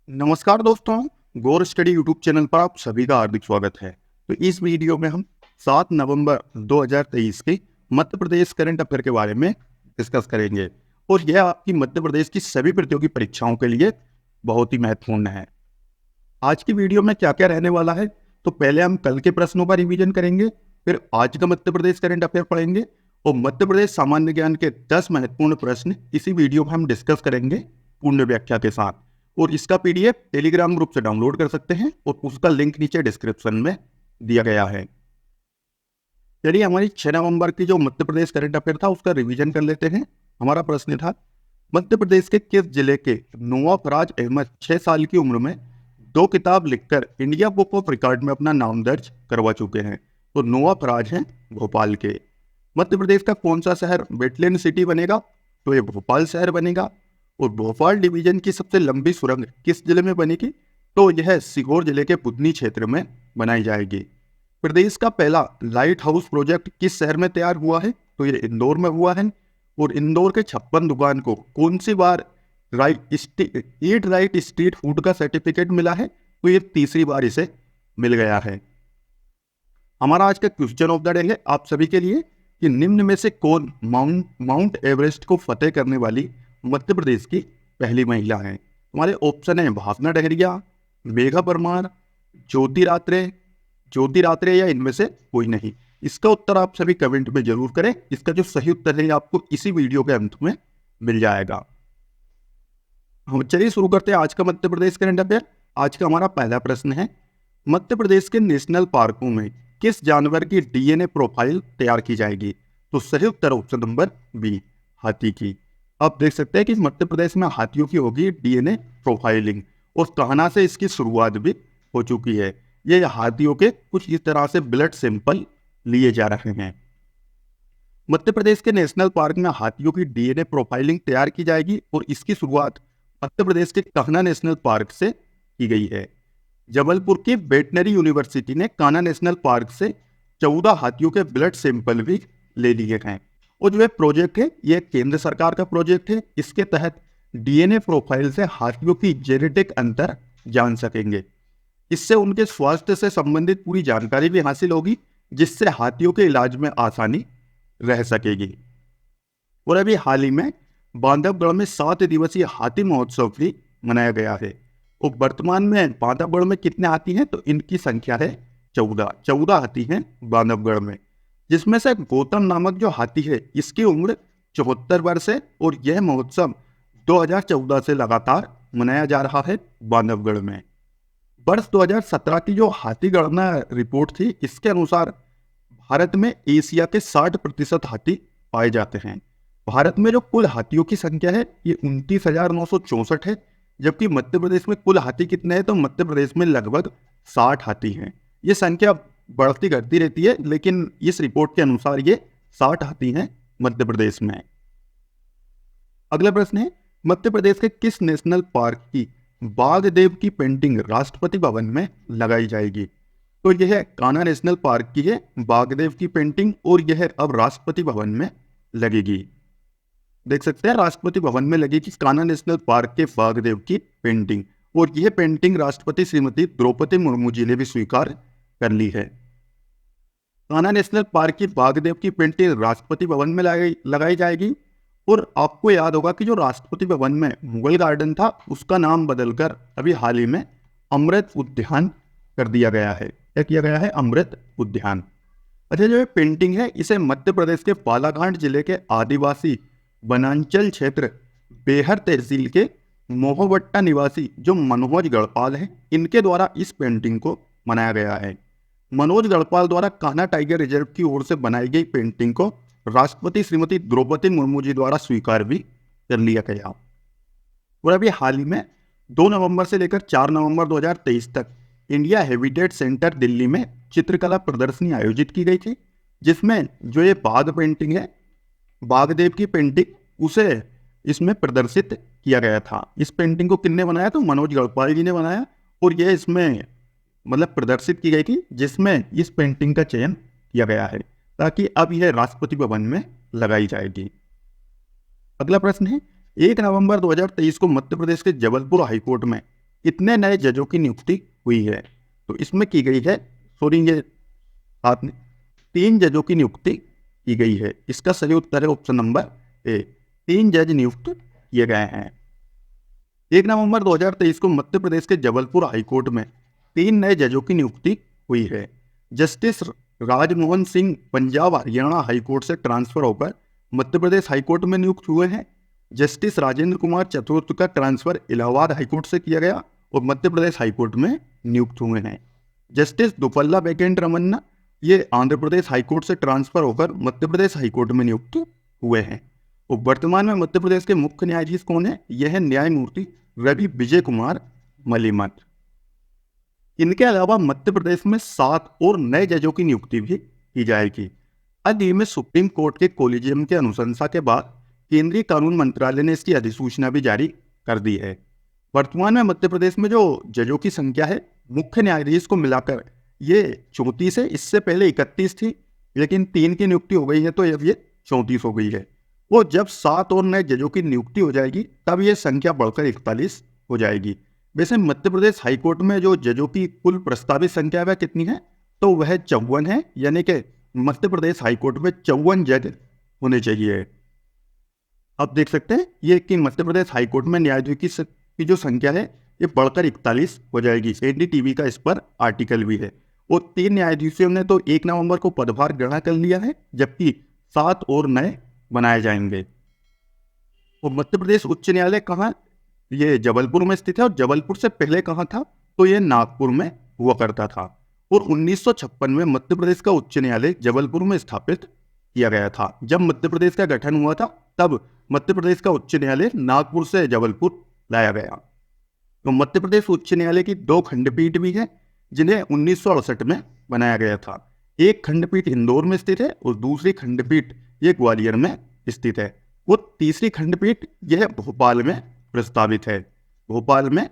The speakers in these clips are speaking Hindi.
नमस्कार दोस्तों, गौर स्टडी यूट्यूब चैनल पर आप सभी का हार्दिक स्वागत है। तो इस वीडियो में हम 7 नवंबर 2023 के मध्य प्रदेश करंट अफेयर के बारे में डिस्कस करेंगे और यह आपकी मध्य प्रदेश की सभी प्रतियोगी परीक्षाओं के लिए बहुत ही महत्वपूर्ण है। आज की वीडियो में क्या क्या रहने वाला है, तो पहले हम कल के प्रश्नों का रिवीजन करेंगे, फिर आज का मध्य प्रदेश करंट अफेयर पढ़ेंगे और मध्य प्रदेश सामान्य ज्ञान के 10 महत्वपूर्ण प्रश्न इसी वीडियो में हम डिस्कस करेंगे पूर्ण व्याख्या के साथ। और इसका पीडीएफ टेलीग्राम ग्रुप से डाउनलोड कर सकते हैं और उसका लिंक नीचे डिस्क्रिप्शन में दिया गया है। चलिए हमारी 6 नवंबर की जो मध्य प्रदेश करंट अफेयर था उसका रिवीजन कर लेते हैं। हमारा प्रश्न था, मध्य प्रदेश के किस जिले के नवाब फराज अहमद 6 साल की उम्र में 2 किताब लिखकर इंडिया बुक ऑफ रिकॉर्ड में अपना नाम दर्ज करवा चुके हैं? तो नवाब फराज हैं भोपाल के। मध्य प्रदेश का कौन सा शहर वेटलैंड सिटी बनेगा? तो ये भोपाल शहर बनेगा। और भोपाल डिवीजन की सबसे लंबी सुरंग किस जिले में बनेगी? तो यह सीहोर जिले के बुधनी क्षेत्र में बनाई जाएगी। प्रदेश का पहला लाइट हाउस प्रोजेक्ट किस शहर में तैयार हुआ है? तो ये इंदौर में हुआ है। और इंदौर के 56 दुकान को कौन सी बार ईट राइट स्ट्रीट फूड का सर्टिफिकेट मिला है? तो ये तीसरी बार इसे मिल गया है। हमारा आज का क्वेश्चन ऑफ द डे है आप सभी के लिए कि निम्न में से कौन माउंट एवरेस्ट को फतेह करने वाली मध्य प्रदेश की पहली महिला है? हमारे ऑप्शन है भावना डहरिया, मेघा परमार, ज्योति रात्रे या इनमें से कोई नहीं। इसका उत्तर आप सभी कमेंट में जरूर करें। इसका जो सही उत्तर है आपको इसी वीडियो के अंत में मिल जाएगा। हम चलिए शुरू करते हैं आज का मध्य प्रदेश करंट अफेयर। आज का हमारा पहला प्रश्न है, मध्य प्रदेश के नेशनल पार्कों में किस जानवर की डीएनए प्रोफाइल तैयार की जाएगी? तो सही उत्तर ऑप्शन नंबर बी, हाथी की। आप देख सकते हैं कि मध्य प्रदेश में हाथियों की होगी डीएनए प्रोफाइलिंग और कान्हा से इसकी शुरुआत भी हो चुकी है। ये हाथियों के कुछ इस तरह से ब्लड सैंपल लिए जा रहे हैं। मध्य प्रदेश के नेशनल पार्क में हाथियों की डीएनए प्रोफाइलिंग तैयार की जाएगी और इसकी शुरुआत मध्य प्रदेश के कान्हा नेशनल पार्क से की गई है। जबलपुर की वेटनरी यूनिवर्सिटी ने कान्हा नेशनल पार्क से 14 हाथियों के ब्लड सैंपल भी ले लिए हैं। और जो ये प्रोजेक्ट है ये केंद्र सरकार का प्रोजेक्ट है। इसके तहत डीएनए प्रोफाइल से हाथियों की जेनेटिक अंतर जान सकेंगे। इससे उनके स्वास्थ्य से संबंधित पूरी जानकारी भी हासिल होगी, जिससे हाथियों के इलाज में आसानी रह सकेगी। और अभी हाल ही में बांधवगढ़ में 7 दिवसीय हाथी महोत्सव भी मनाया गया है। और वर्तमान में बांधवगढ़ में कितने हाथी हैं? तो इनकी संख्या है 14 हाथी हैं बांधवगढ़ में, जिसमें से गौतम नामक जो हाथी है इसकी उम्र 74 वर्ष है और यह महोत्सव 2014 से लगातार मनाया जा रहा है बांधवगढ़ में। वर्ष 2017 की जो हाथी गणना रिपोर्ट थी इसके अनुसार भारत में एशिया के 60% हाथी पाए जाते हैं। भारत में जो कुल हाथियों की संख्या है ये 29,964 है, जबकि मध्य प्रदेश में कुल हाथी कितने हैं? तो मध्य प्रदेश में लगभग 60 हाथी हैं। ये संख्या बढ़ती घटती रहती है, लेकिन इस रिपोर्ट के अनुसार ये 60 हाथी हैं मध्य प्रदेश में। अगला प्रश्न है, मध्य प्रदेश के किस नेशनल पार्क की बाघदेव की पेंटिंग राष्ट्रपति भवन में लगाई जाएगी? तो यह कान्हा नेशनल पार्क की है बाघदेव की पेंटिंग और यह अब राष्ट्रपति भवन में लगेगी। देख सकते हैं राष्ट्रपति भवन में लगेगी कान्हा नेशनल पार्क के बाघदेव की पेंटिंग और यह पेंटिंग राष्ट्रपति श्रीमती द्रौपदी मुर्मू जी ने भी स्वीकार कर ली है। कान्हा नेशनल पार्क की बाघदेव की पेंटिंग राष्ट्रपति भवन में लगाई जाएगी। और आपको याद होगा कि जो राष्ट्रपति भवन में मुगल गार्डन था उसका नाम बदलकर अभी हाल ही में अमृत उद्यान कर दिया गया है। क्या किया गया है? अमृत उद्यान। अच्छा, जो ये पेंटिंग है इसे मध्य प्रदेश के बालाघाट जिले के आदिवासी वनांचल क्षेत्र बेहर तहसील के मोहवट्टा निवासी जो मनोज गढ़पाल है इनके द्वारा इस पेंटिंग को बनाया गया है। मनोज गढ़पाल द्वारा कान्हा टाइगर रिजर्व की ओर से बनाई गई पेंटिंग को राष्ट्रपति श्रीमती द्रौपदी मुर्मू जी द्वारा स्वीकार भी कर लिया गया। और अभी हाल ही में 2 नवंबर से लेकर 4 नवंबर 2023 तक इंडिया हेरिटेज सेंटर दिल्ली में चित्रकला प्रदर्शनी आयोजित की गई थी, जिसमें जो ये बाघ पेंटिंग है बाघदेव की पेंटिंग उसे इसमें प्रदर्शित किया गया था। इस पेंटिंग को किसने बनाया? तो मनोज गढ़पाल जी ने बनाया और यह इसमें मतलब प्रदर्शित की गई थी, जिसमें इस पेंटिंग का चयन किया गया है ताकि अब यह राष्ट्रपति भवन में लगाई जाएगी। अगला प्रश्न है, 1 नवंबर 2023 को मध्य प्रदेश के जबलपुर हाईकोर्ट में कितने नए जजों की नियुक्ति हुई है? तो इसमें की गई है, सॉरी ये साथ में 3 जजों की नियुक्ति की गई है। इसका सही उत्तर है ऑप्शन नंबर ए, 3 जज नियुक्त किए गए हैं। 1 नवंबर 2023 को मध्य प्रदेश के जबलपुर हाईकोर्ट में 3 नए जजों की नियुक्ति हुई है। जस्टिस राजमोहन सिंह पंजाब हरियाणा हाईकोर्ट से ट्रांसफर होकर मध्य प्रदेश हाईकोर्ट में नियुक्त हुए हैं। जस्टिस राजेंद्र कुमार चतुर्थ का ट्रांसफर इलाहाबाद हाईकोर्ट से किया गया और मध्य प्रदेश हाईकोर्ट में नियुक्त हुए हैं। जस्टिस दुपल्ला वेंकट रमन्ना ये आंध्र प्रदेश हाईकोर्ट से ट्रांसफर होकर मध्य प्रदेश हाईकोर्ट में नियुक्त हुए हैं। और वर्तमान में मध्य प्रदेश के मुख्य न्यायाधीश कौन है? यह है न्यायमूर्ति रवि विजय कुमार मलिमत। इनके अलावा मध्य प्रदेश में 7 और नए जजों की नियुक्ति भी की जाएगी। हाल ही में सुप्रीम कोर्ट के कोलिजियम के अनुशंसा के बाद केंद्रीय कानून मंत्रालय ने इसकी अधिसूचना भी जारी कर दी है। वर्तमान में मध्य प्रदेश में जो जजों की संख्या है मुख्य न्यायाधीश को मिलाकर ये 34 है। इससे पहले 31 थी, लेकिन 3 की नियुक्ति हो गई है तो अब ये 34 हो गई है। वो जब 7 और नए जजों की नियुक्ति हो जाएगी तब ये संख्या बढ़कर 41 हो जाएगी। वैसे मध्य प्रदेश हाईकोर्ट में जो जजों की कुल प्रस्तावित संख्या वह कितनी है? तो वह 54 है, यानी कि मध्य प्रदेश हाईकोर्ट में 54 जज होने चाहिए। आप देख सकते हैं ये कि मध्य प्रदेश हाईकोर्ट में न्यायाधीश की जो संख्या है ये बढ़कर 41 हो जाएगी। एनडीटीवी का इस पर आर्टिकल भी है। और 3 न्यायाधीशों ने तो 1 नवंबर को पदभार ग्रहण कर लिया है, जबकि 7 और नए बनाए जाएंगे। और मध्य प्रदेश उच्च न्यायालय कहाँ? ये जबलपुर में स्थित है। और जबलपुर से पहले कहाँ था? तो ये नागपुर में हुआ करता था। और 1956 में मध्य प्रदेश का उच्च न्यायालय जबलपुर में स्थापित किया गया था। जब मध्य प्रदेश का गठन हुआ था तब मध्य प्रदेश का उच्च न्यायालय नागपुर से जबलपुर लाया गया। तो मध्य प्रदेश उच्च न्यायालय की 2 खंडपीठ भी है जिन्हें 1968 में बनाया गया था। एक खंडपीठ इंदौर में स्थित है और दूसरी खंडपीठ ये ग्वालियर में स्थित है। वो तीसरी खंडपीठ यह भोपाल में प्रस्तावित है। भोपाल में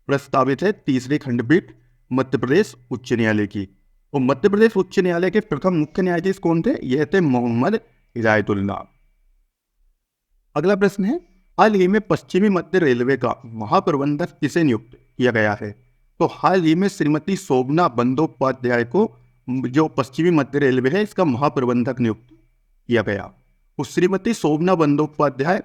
प्रस्तावित है तीसरी खंडपीठ मध्य प्रदेश उच्च न्यायालय की। और मध्य प्रदेश उच्च न्यायालय के प्रथम मुख्य न्यायाधीश कौन थे? यह थे मोहम्मद हिदायतुल्लाह। अगला प्रश्न है, हाल ही में पश्चिमी मध्य रेलवे का महाप्रबंधक किसे नियुक्त किया गया है? तो हाल ही में श्रीमती शोभना बंदोपाध्याय को जो पश्चिमी मध्य रेलवे है इसका महाप्रबंधक नियुक्त किया गया। उस श्रीमती शोभना बंदोपाध्याय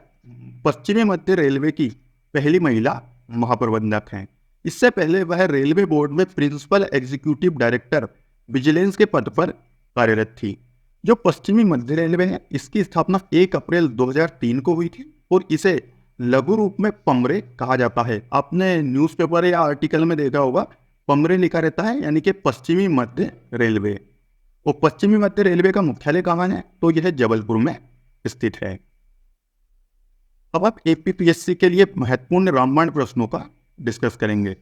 पश्चिमी मध्य रेलवे की पहली महिला महाप्रबंधक हैं। इससे पहले वह रेलवे बोर्ड में प्रिंसिपल एग्जीक्यूटिव डायरेक्टर विजिलेंस के पद पर कार्यरत थी। जो पश्चिमी मध्य रेलवे है इसकी स्थापना 1 अप्रैल 2003 को हुई थी और इसे लघु रूप में पमरे कहा जाता है। आपने न्यूज़पेपर या आर्टिकल में देखा होगा पमरे लिखा रहता है, यानी कि पश्चिमी मध्य रेलवे। और पश्चिमी मध्य रेलवे का मुख्यालय कहाँ है? तो यह जबलपुर में स्थित है। अब आप एपीपीएससी के लिए महत्वपूर्ण रामबाण प्रश्नों का डिस्कस करेंगे।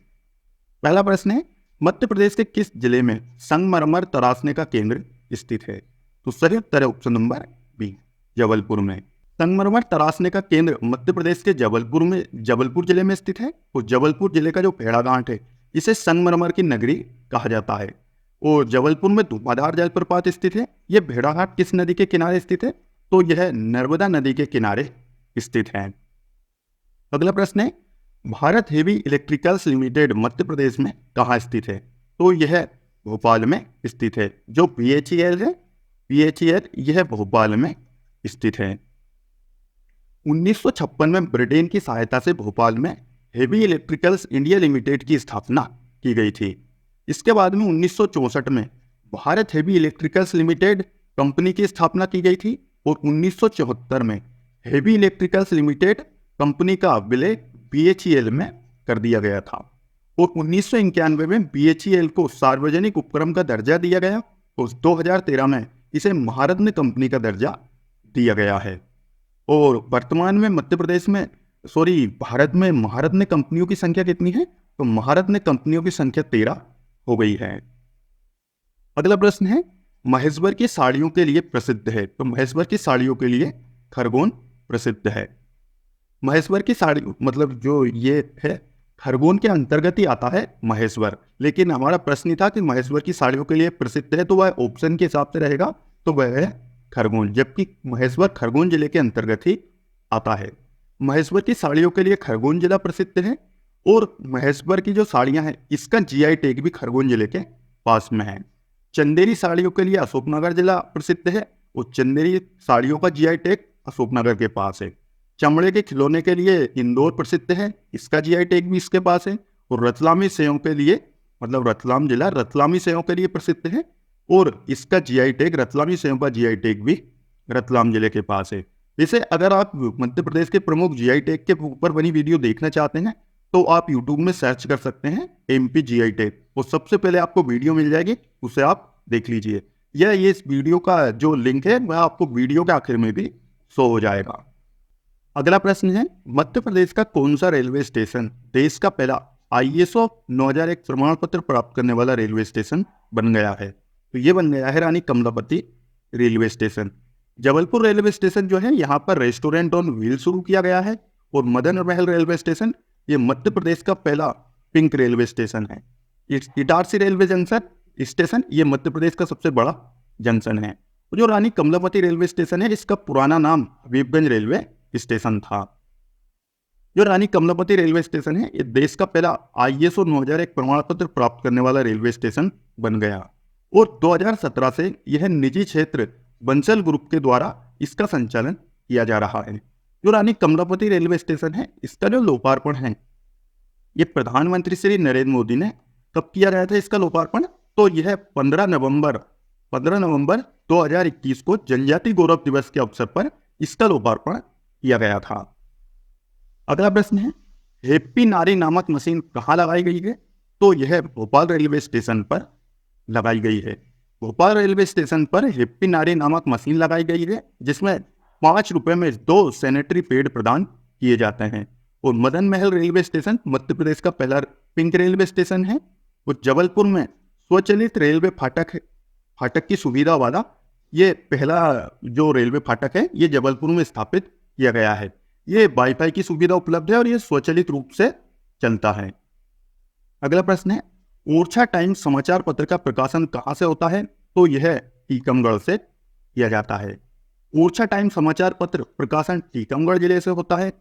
पहला प्रश्न है, मध्य प्रदेश के किस जिले में संगमरमर तराशने का केंद्र स्थित है? तो सही उत्तर है ऑप्शन नंबर बी, जबलपुर में। संगमरमर तराशने का केंद्र मध्य प्रदेश के जबलपुर जिले में स्थित है। और जबलपुर जिले का जो भेड़ाघाट है इसे संगमरमर की नगरी कहा जाता है। और जबलपुर में धुआंधार जलप्रपात स्थित है। यह भेड़ाघाट किस नदी के किनारे स्थित है? तो यह नर्मदा नदी के किनारे स्थित है। अगला प्रश्न है, Bharat heavy electricals limited Madhya Pradesh में कहाँ स्थित है? तो यह भोपाल में स्थित है। जो BHEL है, BHEL यह भोपाल में स्थित है। 1956 में ब्रिटेन की सहायता से भोपाल में हेवी इलेक्ट्रिकल्स इंडिया लिमिटेड की स्थापना की गई थी। इसके बाद में 1964 में Bharat heavy electricals limited company की स्थापना की गई थी। और 1974 में हेवी इलेक्ट्रिकल्स लिमिटेड कंपनी का विलय BHEL में कर दिया गया था। और 1991 में BHEL को सार्वजनिक उपक्रम का दर्जा दिया गया। और 2013 में इसे महारत्न कंपनी का दर्जा दिया गया है। और वर्तमान में भारत में महारत्न कंपनियों की संख्या कितनी है? तो महारत्न कंपनियों की संख्या 13 हो गई है। अगला प्रश्न है, महेश्वर की साड़ियों के लिए प्रसिद्ध है। तो महेश्वर की साड़ियों के लिए खरगोन प्रसिद्ध है। महेश्वर की साड़ी मतलब जो ये है खरगोन के अंतर्गत ही आता है महेश्वर। लेकिन हमारा प्रश्न था कि महेश्वर की साड़ियों के लिए प्रसिद्ध है, तो वह ऑप्शन के हिसाब से रहेगा, तो वह है खरगोन। जबकि महेश्वर खरगोन जिले के अंतर्गत ही आता है। महेश्वर की साड़ियों के लिए खरगोन जिला प्रसिद्ध है। और महेश्वर की जो साड़ियां हैं इसका जीआई टैग भी खरगोन जिले के पास में है। चंदेरी साड़ियों के लिए अशोकनगर जिला प्रसिद्ध है और चंदेरी साड़ियों का जीआई टैग अशोकनगर के पास है। चमड़े के खिलौने के लिए इंदौर प्रसिद्ध है, इसका जीआई टैग भी इसके पास है। और रतलामी सेवों के लिए, मतलब रतलाम जिला रतलामी सेवों के लिए प्रसिद्ध है और इसका जीआई टैग, रतलामी सेवों का जीआई टैग भी रतलाम जिले के पास है। वैसे अगर आप मध्य प्रदेश के प्रमुख जीआई टैग के ऊपर बनी वीडियो देखना चाहते हैं तो आप यूट्यूब में सर्च कर सकते हैं एमपी जीआई टैग, और सबसे पहले आपको वीडियो मिल जाएगी, उसे आप देख लीजिए। या ये इस वीडियो का जो लिंक है वह आपको वीडियो के आखिर में भी शो हो जाएगा। अगला प्रश्न है, मध्य प्रदेश का कौन सा रेलवे स्टेशन देश का पहला ISO 9001 प्रमाण पत्र प्राप्त करने वाला रेलवे स्टेशन बन गया है? तो ये बन गया है Rani Kamlapati railway station. Jabalpur railway station जो है यहाँ पर रेस्टोरेंट ऑन व्हील शुरू किया गया है। और मदन महल रेलवे स्टेशन ये मध्य प्रदेश का पहला पिंक रेलवे स्टेशन है। इटारसी रेलवे जंक्शन स्टेशन ये मध्य प्रदेश का सबसे बड़ा जंक्शन है। और जो रानी कमलापति रेलवे स्टेशन है इसका पुराना नाम हबीबगंज रेलवे स्टेशन था। जो रानी कमलापति रेलवे स्टेशन है ये देश का पहला ISO 9001 प्रमाण पत्र प्राप्त करने वाला रेलवे स्टेशन बन गया। और 2017 से यह निजी क्षेत्र बंसल ग्रुप के द्वारा इसका संचालन किया जा रहा है। जो रानी कमलापति रेलवे स्टेशन है इसका जो लोकार्पण है ये प्रधानमंत्री श्री नरेंद्र मोदी ने कब किया गया था इसका लोकार्पण? तो यह 15 नवंबर 2021 को जनजाति गौरव दिवस के अवसर पर इसका लोकार्पण किया गया था। अगला प्रश्न है, हैप्पी नारी नामक मशीन कहाँ लगाई गई है? तो यह भोपाल रेलवे स्टेशन पर लगाई गई है। भोपाल रेलवे स्टेशन पर हैप्पी नारी नामक मशीन लगाई गई है जिसमें 5 रुपए में 2 सैनिटरी पैड प्रदान किए जाते हैं। और मदन महल रेलवे स्टेशन मध्य प्रदेश का पहला पिंक रेलवे स्टेशन है। और जबलपुर में स्वचालित रेलवे फाटक की सुविधा वाला ये पहला जो रेलवे फाटक है ये जबलपुर में स्थापित किया गया है। ये वाईफाई की सुविधा उपलब्ध है और ये स्वचालित रूप से चलता है। अगला प्रश्न है, ओरछा टाइम्स समाचार पत्र का प्रकाशन कहाँ से होता है? तो यह टीकमगढ़ से किया जाता है। ओरछा टाइम्स समाचार पत्र प्रकाशन टीकमगढ़ जिले से होता है।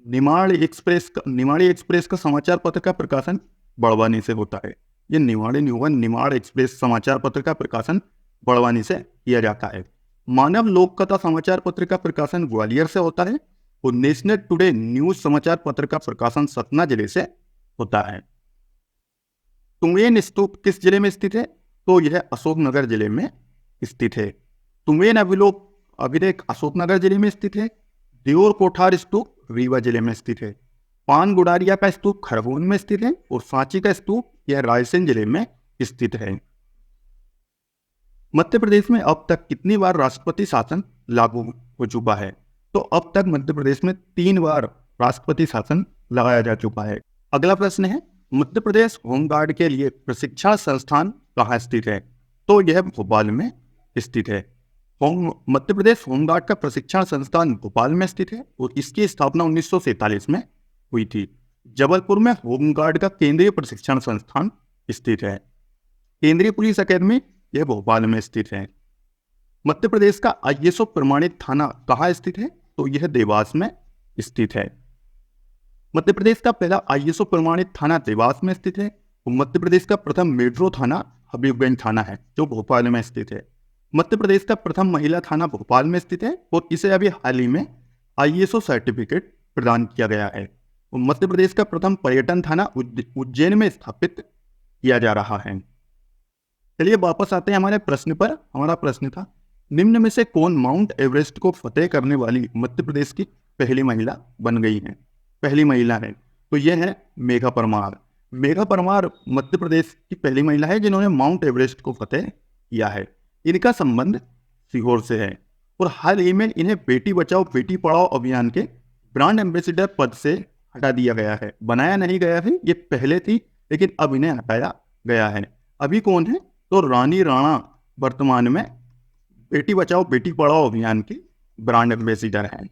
निमाड़ी एक्सप्रेस का समाचार पत्र का प्रकाशन बड़वानी से होता है। ये निमाड़ एक्सप्रेस समाचार पत्र का प्रकाशन बड़वानी से किया जाता है। मानव लोक कथा समाचार पत्र का प्रकाशन ग्वालियर से होता है। और नेशनल टुडे न्यूज समाचार पत्र का प्रकाशन सतना जिले से होता है। तुंगेन स्तूप किस जिले में स्थित है? तो यह अशोकनगर जिले में स्थित है। तुंगेन अभिलेख अशोकनगर जिले में स्थित है। दियोर कोठार स्तूप रीवा जिले में स्थित है। पान गुडारिया का स्तूप खरगोन में स्थित है। और सांची का स्तूप यह रायसेन जिले में स्थित है। मध्य प्रदेश में अब तक कितनी बार राष्ट्रपति शासन लागू हो चुका है? तो अब तक मध्य प्रदेश में 3 बार राष्ट्रपति शासन लगाया जा चुका है। अगला प्रश्न है, मध्य प्रदेश होमगार्ड के लिए प्रशिक्षण संस्थान कहाँ स्थित है? तो यह भोपाल में स्थित है। मध्य प्रदेश होमगार्ड का प्रशिक्षण संस्थान भोपाल में स्थित है और इसकी स्थापना 1947 में हुई थी। जबलपुर में होमगार्ड का केंद्रीय प्रशिक्षण संस्थान स्थित है। केंद्रीय पुलिस अकेडमी यह भोपाल में स्थित है। मध्य प्रदेश का ISO प्रमाणित थाना कहाँ स्थित है? तो यह देवास में स्थित है। मध्य प्रदेश का पहला ISO प्रमाणित थाना देवास में स्थित है। और मध्य प्रदेश का प्रथम मेट्रो थाना हबीबगंज थाना है जो भोपाल में स्थित है। मध्य प्रदेश का प्रथम महिला थाना भोपाल में स्थित है और इसे अभी हाल ही में ISO सर्टिफिकेट प्रदान किया गया है। और मध्य प्रदेश का प्रथम पर्यटन थाना उज्जैन में स्थापित किया जा रहा है। चलिए वापस आते हैं हमारे प्रश्न पर। हमारा प्रश्न था, निम्न में से कौन माउंट एवरेस्ट को फतेह करने वाली मध्य प्रदेश की पहली महिला बन गई है? पहली महिला है तो यह है मेघा परमार। मेघा परमार मध्य प्रदेश की पहली महिला है जिन्होंने माउंट एवरेस्ट को फतेह किया है। इनका संबंध सीहोर से है और हाल ही में इन्हें बेटी बचाओ बेटी पढ़ाओ अभियान के ब्रांड एम्बेसडर पद से हटा दिया गया है। बनाया नहीं गया है, ये पहले थी लेकिन अब इन्हें हटाया गया है। अभी कौन है? तो रानी राणा वर्तमान में बेटी बचाओ बेटी पढ़ाओ अभियान की ब्रांड एम्बेसडर हैं।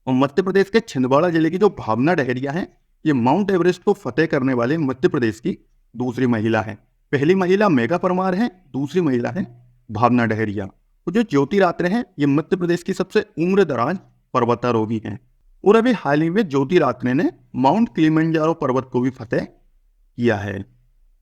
और मध्य प्रदेश के छिंदवाड़ा जिले की जो भावना डहरिया है ये माउंट एवरेस्ट को फतेह करने वाले मध्य प्रदेश की दूसरी महिला है। पहली महिला मेघा परमार है, दूसरी महिला है भावना डहरिया। और जो ज्योति रात्रे हैं ये मध्य प्रदेश की सबसे उम्र दराज पर्वतारोही हैं। और अभी हाल ही में ज्योतिरात्रे ने माउंट किलिमंजारो पर्वत को भी फतेह किया है।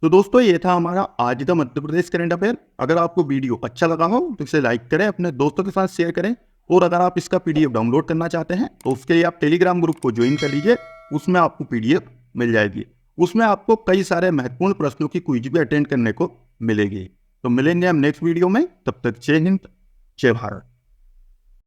तो दोस्तों ये था हमारा आज का मध्य प्रदेश करंट अफेयर। अगर आपको वीडियो अच्छा लगा हो तो इसे लाइक करें, अपने दोस्तों के साथ शेयर करें, और अगर आप इसका पीडीएफ डाउनलोड करना चाहते हैं तो उसके लिए आप टेलीग्राम ग्रुप को ज्वाइन कर लीजिए, उसमें आपको पीडीएफ मिल जाएगी। उसमें आपको कई सारे महत्वपूर्ण प्रश्नों की क्विज भी अटेंड करने को मिलेगी। तो मिलेंगे हम नेक्स्ट वीडियो में, तब तक जय हिंद जय भारत।